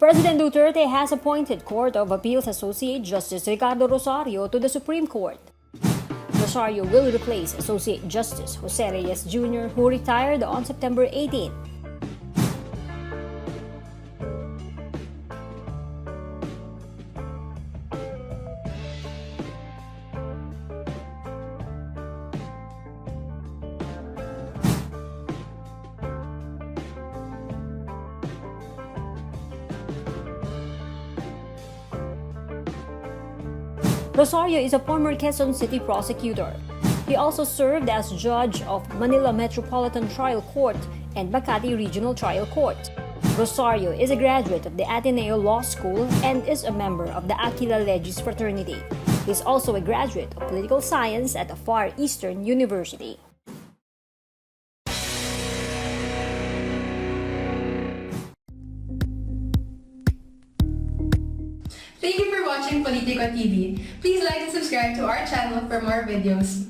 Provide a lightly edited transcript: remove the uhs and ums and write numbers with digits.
President Duterte has appointed Court of Appeals Associate Justice Ricardo Rosario to the Supreme Court. Rosario will replace Associate Justice Jose Reyes Jr., who retired on September 18. Rosario is a former Quezon City prosecutor. He also served as judge of Manila Metropolitan Trial Court and Makati Regional Trial Court. Rosario is a graduate of the Ateneo Law School and is a member of the Aquila Legis fraternity. He is also a graduate of political science at the Far Eastern University. Thank you for watching Politiko TV. Please like and subscribe to our channel for more videos.